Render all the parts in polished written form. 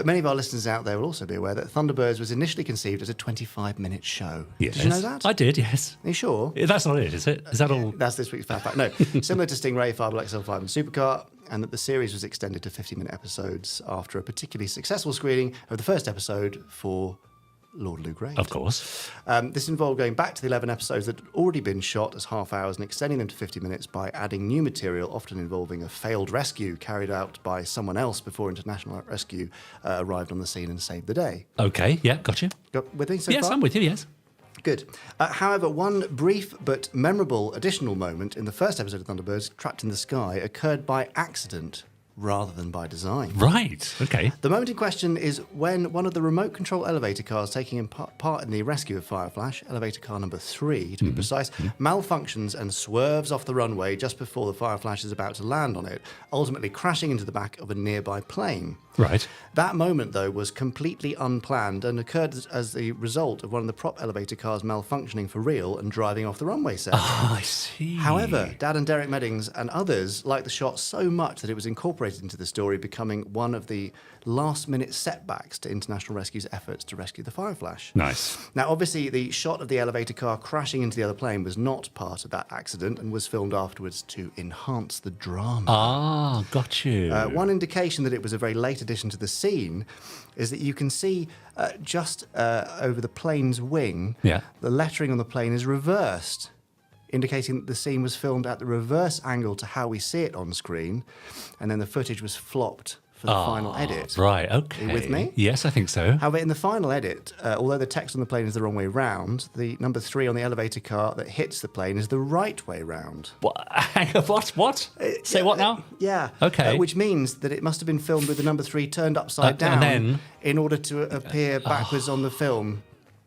Many of our listeners out there will also be aware that Thunderbirds was initially conceived as a 25-minute show. Yes. Did you know that? I did, yes. Are you sure? That's not it, is it? Is that all? That's this week's Fab Fact. No. Similar to Stingray, Fable XL5 and Supercar, and that the series was extended to 50-minute episodes after a particularly successful screening of the first episode for Lord Lou Grade. Of course. This involved going back to the 11 episodes that had already been shot as half hours and extending them to 50 minutes by adding new material, often involving a failed rescue carried out by someone else before international rescue arrived on the scene and saved the day. Okay, yeah, got you. Got with me so Yes, far? I'm with you, yes. Good. However, one brief but memorable additional moment in the first episode of Thunderbirds, Trapped in the Sky, occurred by accident rather than by design. Right, okay. The moment in question is when one of the remote control elevator cars taking part in the rescue of Fireflash, elevator car number 3 to be precise, malfunctions and swerves off the runway just before the Fireflash is about to land on it, ultimately crashing into the back of a nearby plane. Right. That moment, though, was completely unplanned and occurred as the result of one of the prop elevator cars malfunctioning for real and driving off the runway set. Oh, I see. However, Dad and Derek Meddings and others liked the shot so much that it was incorporated into the story, becoming one of the last-minute setbacks to International Rescue's efforts to rescue the Fireflash. Nice. Now, obviously, the shot of the elevator car crashing into the other plane was not part of that accident and was filmed afterwards to enhance the drama. Ah, got you. One indication that it was a very late addition to the scene is that you can see just over the plane's wing, the lettering on the plane is reversed, indicating that the scene was filmed at the reverse angle to how we see it on screen, and then the footage was flopped for the final edit. Right, okay. Are you with me? Yes, I think so. However, in the final edit, although the text on the plane is the wrong way round, the number 3 on the elevator car that hits the plane is the right way round. What? Say what now? Yeah. Okay. Which means that it must have been filmed with the number 3 turned upside down and then, in order to appear backwards on the film.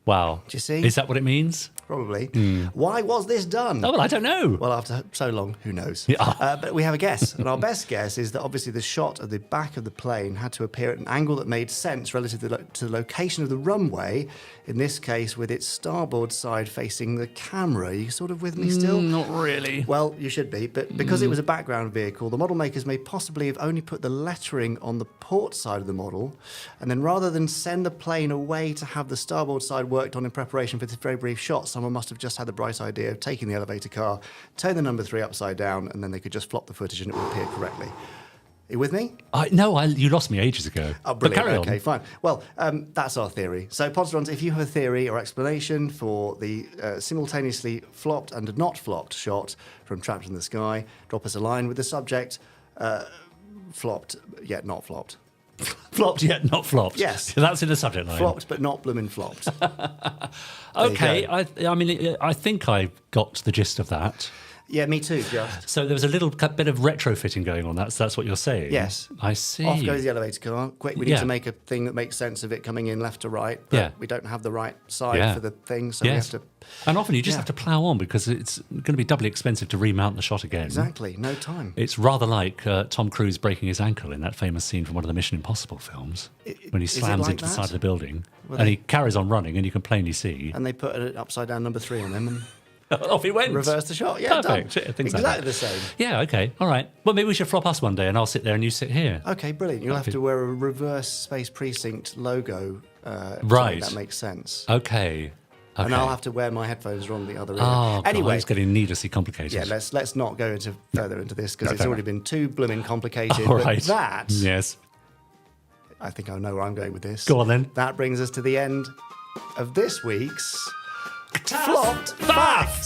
Wow. Do you see? Is that what it means? Probably. Why was this done? Oh, well, I don't know. Well, after so long, who knows? Yeah. But we have a guess. And our best guess is that obviously the shot of the back of the plane had to appear at an angle that made sense relative to the location of the runway, in this case with its starboard side facing the camera. Are you sort of with me still? Not really. Well, you should be. But because it was a background vehicle, the model makers may possibly have only put the lettering on the port side of the model. And then rather than send the plane away to have the starboard side worked on in preparation for this very brief shot, someone must have just had the bright idea of taking the elevator car, turn the number 3 upside down, and then they could just flop the footage and it would appear correctly. Are you with me? No, you lost me ages ago. Oh, brilliant. But carry on. Okay, fine. Well, that's our theory. So, Podsterons, if you have a theory or explanation for the simultaneously flopped and not flopped shot from Trapped in the Sky, drop us a line with the subject, flopped yet not flopped. Flopped yet not flopped. Yes. That's in the subject line. Flopped but not bloomin' flopped. Okay, I mean, I think I got the gist of that. Yeah, me too, just. So there was a little bit of retrofitting going on. That's what you're saying? Yes. I see. Off goes the elevator car. Quick, we need to make a thing that makes sense of it coming in left to right. But we don't have the right side for the thing, so we have to... And often you just have to plough on because it's going to be doubly expensive to remount the shot again. Exactly, no time. It's rather like Tom Cruise breaking his ankle in that famous scene from one of the Mission Impossible films when he slams into the side of the building and he carries on running and you can plainly see. And they put an upside down number 3 on him and... Off he went. Reverse the shot. Yeah, perfect. Done. Things exactly like that. The same. Yeah, okay. All right. Well, maybe we should flop us one day and I'll sit there and you sit here. Okay, brilliant. You'll have to wear a reverse Space Precinct logo. Right. That makes sense. Okay. And I'll have to wear my headphones on the other ear. Oh, anyway, God, it's getting needlessly complicated. Yeah, let's not go further into this because it's already been too blooming complicated. All right. But that... Yes. I think I know where I'm going with this. Go on, then. That brings us to the end of this week's... Flopped Fact!